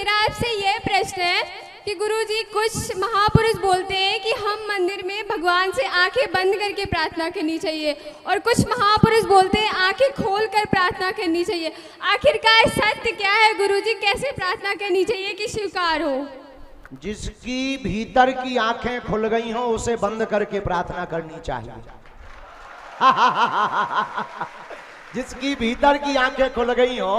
मेरा आपसे यह प्रश्न है कि गुरुजी कुछ महापुरुष बोलते हैं कि हम मंदिर में भगवान से आंखें बंद करके प्रार्थना करनी चाहिए और कुछ महापुरुष बोलते हैं आंखें खोल कर प्रार्थना करनी चाहिए। आखिरकार सत्य क्या है गुरुजी? कैसे प्रार्थना करनी चाहिए कि स्वीकार हो? जिसकी भीतर की आंखें खुल गई हो उसे बंद करके प्रार्थना करनी चाहिए। जिसकी भीतर की आंखें खुल गई हो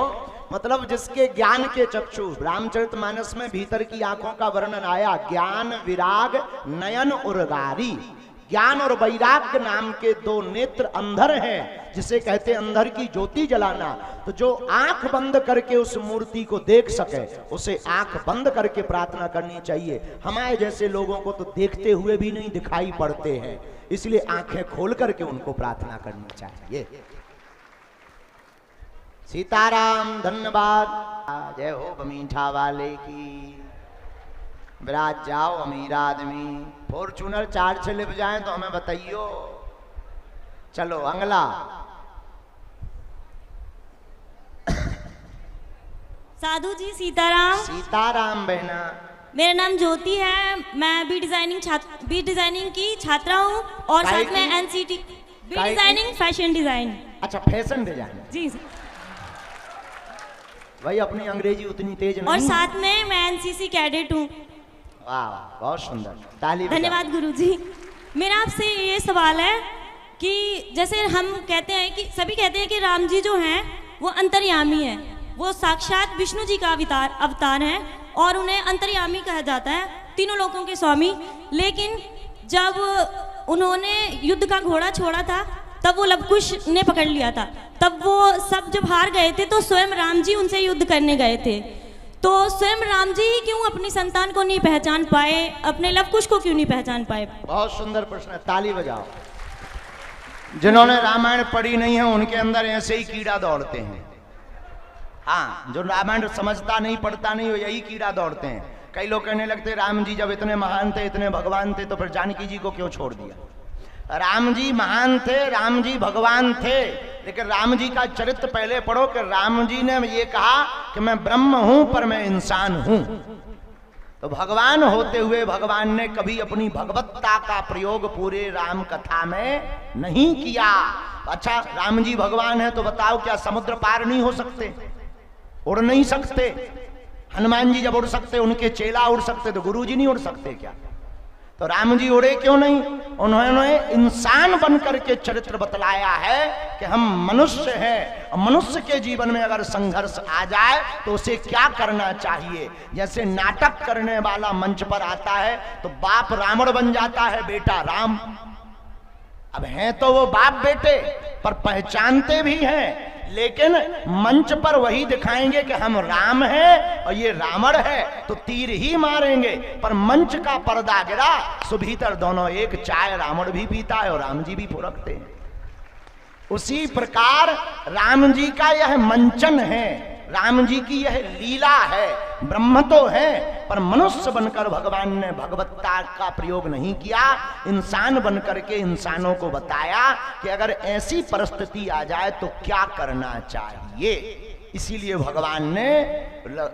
मतलब जिसके ज्ञान के चक्षु, रामचरितमानस में भीतर की आंखों का वर्णन आया, ज्ञान विराग नयन उर्गारी। ज्ञान और वैराग्य नाम के दो नेत्र अंधर हैं, जिसे कहते हैं अंधर की ज्योति जलाना। तो जो आंख बंद करके उस मूर्ति को देख सके उसे आंख बंद करके प्रार्थना करनी चाहिए। हमारे जैसे लोगों को तो देखते हुए भी नहीं दिखाई पड़ते हैं, इसलिए आंखें खोल करके उनको प्रार्थना करनी चाहिए। सीताराम, धन्यवाद। जय हो बमीठा वाले की। विराज जाओ अमीर आदमी। फॉर्चूनर 4 से लिप जाए तो हमें बताइयो। चलो अगला। साधु जी सीताराम। सीताराम बहना। मेरा नाम ज्योति है, मैं बी डिजाइनिंग की छात्रा हूँ और साथ में NCT B designing fashion design. अच्छा, फैशन डिजाइन। जी भाई अपनी अंग्रेजी उतनी तेज नहीं। और साथ में मैं एनसीसी कैडेट हूँ। वाह, बहुत सुंदर, ताली। धन्यवाद गुरुजी। मेरा आपसे ये सवाल है कि जैसे हम कहते हैं कि सभी कहते हैं कि राम जी जो हैं वो अंतर्यामी हैं, वो साक्षात विष्णु जी का अवतार हैं और उन्हें अंतर्यामी कहा जाता है, तीनों लोकों के स्वामी। लेकिन जब उन्होंने युद्ध का घोड़ा छोड़ा था तब वो लवकुश ने पकड़ लिया था। तब वो सब जब हार गए थे तो स्वयं राम जी उनसे युद्ध करने गए थे। तो स्वयं राम जी क्यों अपनी संतान को नहीं पहचान पाए, अपने लवकुश को क्यों नहीं पहचान पाए? बहुत सुंदर प्रश्न है, ताली बजाओ। जिन्होंने रामायण पढ़ी नहीं है उनके अंदर ऐसे ही कीड़ा दौड़ते हैं। हाँ, जो रामायण समझता नहीं पढ़ता नहीं हो यही कीड़ा दौड़ते हैं। कई लोग कहने लगते राम जी जब इतने महान थे, इतने भगवान थे, तो फिर जानकी जी को क्यों छोड़ दिया? राम जी महान थे, राम जी भगवान थे, लेकिन राम जी का चरित्र पहले पढ़ो कि राम जी ने ये कहा कि मैं ब्रह्म हूं पर मैं इंसान हूं। तो भगवान होते हुए भगवान ने कभी अपनी भगवत्ता का प्रयोग पूरे राम कथा में नहीं किया। अच्छा, राम जी भगवान है तो बताओ क्या समुद्र पार नहीं हो सकते? उड़ नहीं सकते? हनुमान जी जब उड़ सकते, उनके चेला उड़ सकते, तो गुरु जी नहीं उड़ सकते क्या? तो राम जी उड़े क्यों नहीं? उन्होंने इंसान बनकर के चरित्र बतलाया है कि हम मनुष्य हैं और मनुष्य के जीवन में अगर संघर्ष आ जाए तो उसे क्या करना चाहिए। जैसे नाटक करने वाला मंच पर आता है तो बाप रावण बन जाता है, बेटा राम। अब हैं तो वो बाप बेटे पर पहचानते भी हैं, लेकिन मंच पर वही दिखाएंगे कि हम राम हैं और ये रावण है, तो तीर ही मारेंगे। पर मंच का पर्दा गिरा सो भीतर दोनों एक, चाय रावण भी पीता है और राम जी भी फुरकते हैं। उसी प्रकार राम जी का यह मंचन है, राम जी की यह लीला है। ब्रह्म तो है पर मनुष्य बनकर भगवान ने भगवत्ता का प्रयोग नहीं किया, इंसान बनकर के इंसानों को बताया कि अगर ऐसी परिस्थिति आ जाए तो क्या करना चाहिए। इसीलिए भगवान ने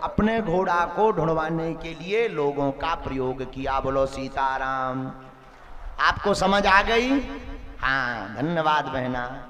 अपने घोड़ा को ढूंढवाने के लिए लोगों का प्रयोग किया। बोलो सीताराम। आपको समझ आ गई? हाँ, धन्यवाद बहना।